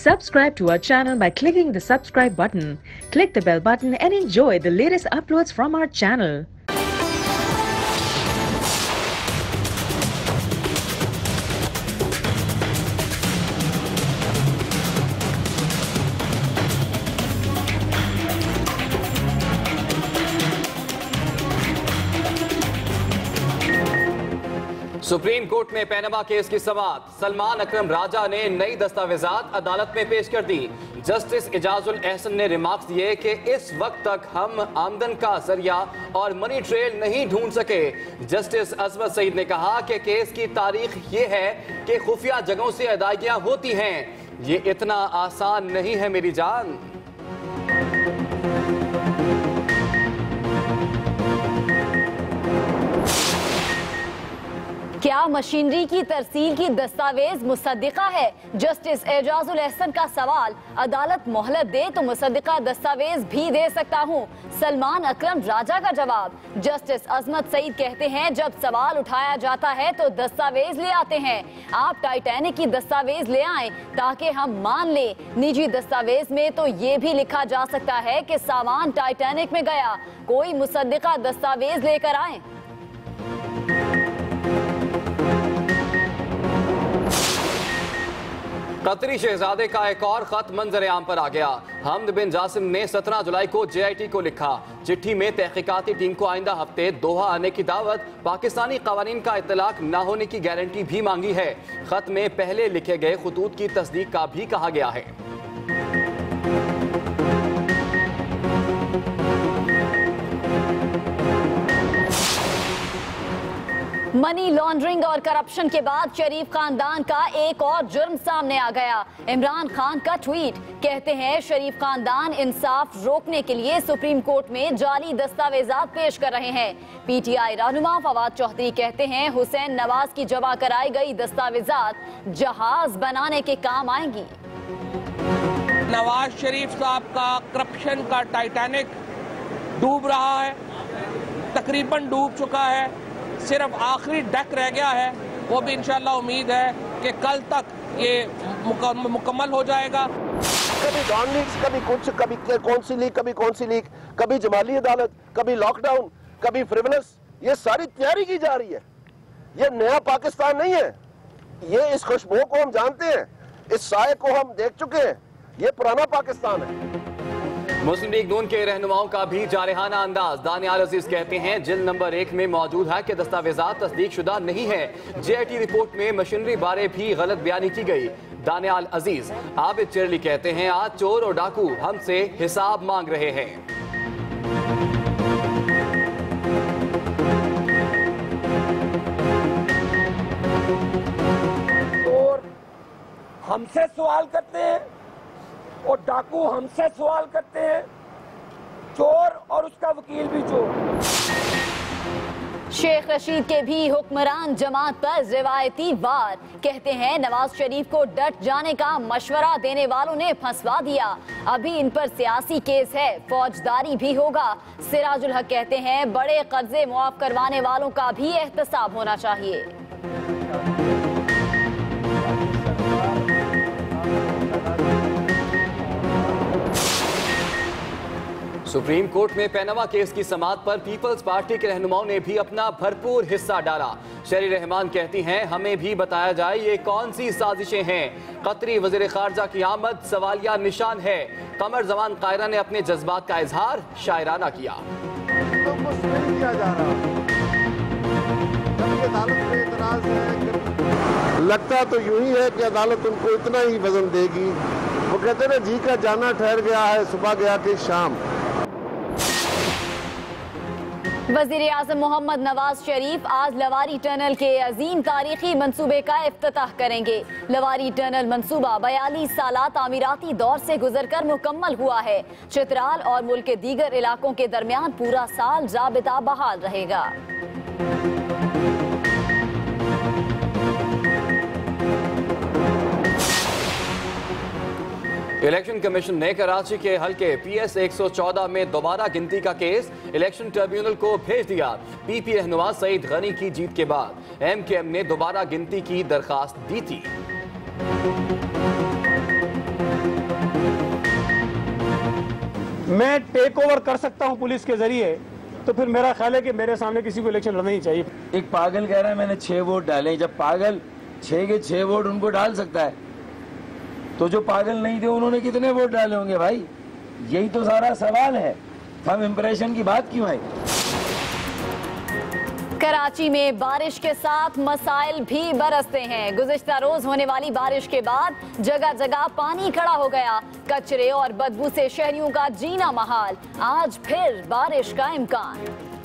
Subscribe to our channel by clicking the subscribe button. Click the bell button and enjoy the latest uploads from our channel. Supreme court में Panama case की समाअत। सलमान अकरम राजा ने नई दस्तावेजात अदालत में पेश कर दी। Justice Ejazul Ehsan ने रिमार्क्स दिए कि इस वक्त तक हम आमदन का जरिया और मनी ट्रेल नहीं ढूंढ सके। जस्टिस अजमत सईद ने कहा कि केस की तारीख ये है कि खुफिया जगहों से अदायगियां होती हैं। ये इतना आसान नहीं है मेरी जान। क्या मशीनरी की तरसील की दस्तावेज मुसद्दिका है? जस्टिस एजाजुल एहसन का सवाल। अदालत मोहलत दे तो मुसद्दिका दस्तावेज भी दे सकता हूं। सलमान अकरम राजा का जवाब। जस्टिस अजमत सईद कहते हैं जब सवाल उठाया जाता है तो दस्तावेज ले आते हैं। आप टाइटैनिक की दस्तावेज ले आएं ताकि हम मान लें। निजी दस्तावेज में तो ये भी लिखा जा सकता है कि सामान टाइटैनिक में गया। कोई मुसद्दिका दस्तावेज लेकर आए। कतरी शहजादे का एक और खत मंजर आम पर आ गया। हमद बिन जासिम ने 17 जुलाई को JIT को लिखा। चिट्ठी में तहकीकाती टीम को आइंदा हफ्ते दोहा आने की दावत, पाकिस्तानी कवानीन का इत्तलाक न होने की गारंटी भी मांगी है। खत में पहले लिखे गए खतूत की तस्दीक का भी कहा गया है। मनी लॉन्ड्रिंग और करप्शन के बाद शरीफ खानदान का एक और जुर्म सामने आ गया। इमरान खान का ट्वीट। कहते हैं शरीफ खानदान इंसाफ रोकने के लिए सुप्रीम कोर्ट में जाली दस्तावेजात पेश कर रहे हैं। PTI रहनुमा फवाद चौधरी कहते हैं हुसैन नवाज की जमा कराई गई दस्तावेजात जहाज बनाने के काम आएंगी। नवाज शरीफ साहब का करप्शन का टाइटैनिक डूब रहा है, तकरीबन डूब चुका है। सिर्फ आखिरी डेक रह गया है। वो भी इंशाल्लाह उम्मीद है कि कल तक ये मुकम्मल हो जाएगा। कभी डॉन लीग्स, कभी कुछ, कभी कौन सी लीग, कभी जमाली अदालत, कभी लॉकडाउन, कभी फ्रिवलस। ये सारी तैयारी की जा रही है। ये नया पाकिस्तान नहीं है। ये इस खुशबू को हम जानते हैं, इस साए को हम देख चुके हैं। ये पुराना पाकिस्तान है। मुस्लिम लीग नून के रहनुमाओं का भी जारहाना अंदाज। दानियाल अजीज कहते हैं जिल्द नंबर 1 में मौजूद है कि दस्तावेजात तस्दीक शुदा नहीं है। JIT रिपोर्ट में मशीनरी बारे भी गलत बयानी की गई। दानियाल अजीज। आबिद चेरली कहते हैं आज चोर और डाकू हमसे हिसाब मांग रहे हैं। चोर हमसे सवाल करते हैं और डाकू हमसे सवाल करते हैं। चोर और उसका वकील भी चोर। शेख रशीद के भी हुक्मरान जमात पर रिवायती वार। कहते हैं नवाज शरीफ को डट जाने का मशवरा देने वालों ने फंसवा दिया। अभी इन पर सियासी केस है, फौजदारी भी होगा। सिराजुल हक कहते हैं बड़े कर्जे मुआफ करवाने वालों का भी एहतसाब होना चाहिए। सुप्रीम कोर्ट में पैनामा केस की समाअत पर पीपल्स पार्टी के रहनुमाओं ने भी अपना भरपूर हिस्सा डाला। शरी रहमान कहती हैं हमें भी बताया जाए ये कौन सी साजिशें हैं। कतरी वजीर खारजा की आमद सवालिया निशान है। कमर जमान कायरा ने अपने जज्बात का इजहार शायराना किया। लगता तो यूं ही है कि अदालत उनको इतना ही वजन देगी। वो कहते हैं ना जी का जाना ठहर गया है, सुबह गया कि शाम। वज़ीर आज़म मोहम्मद नवाज शरीफ आज लवारी टनल के अजीम तारीखी मंसूबे का इफ्तिताह करेंगे। लवारी टनल मंसूबा 42 साला तामीराती दौर से गुजरकर मुकम्मल हुआ है। चित्राल और मुल्क के दीगर इलाकों के दरमियान पूरा साल राबिता बहाल रहेगा। इलेक्शन कमीशन ने कराची के हल्के PS 114 में दोबारा गिनती का केस इलेक्शन ट्रिब्यूनल को भेज दिया। PP रहनुमा सईद गनी की जीत के बाद MKM ने दोबारा गिनती की दरखास्त दी थी। मैं टेक ओवर कर सकता हूं पुलिस के जरिए, तो फिर मेरा ख्याल है कि मेरे सामने किसी को इलेक्शन लड़ना ही चाहिए। एक पागल कह रहा है मैंने 6 वोट डाले, जब पागल 6 के 6 वोट उनको डाल सकता है, तो जो पागल नहीं थे उन्होंने कितने वोट डाले होंगे भाई? यही तो सारा सवाल है। हम इंप्रेशन की बात क्यों है? कराची में बारिश के साथ मसाइल भी बरसते हैं। गुज़िश्ता रोज होने वाली बारिश के बाद जगह जगह पानी खड़ा हो गया। कचरे और बदबू से शहरियों का जीना महाल। आज फिर बारिश का इम्कान।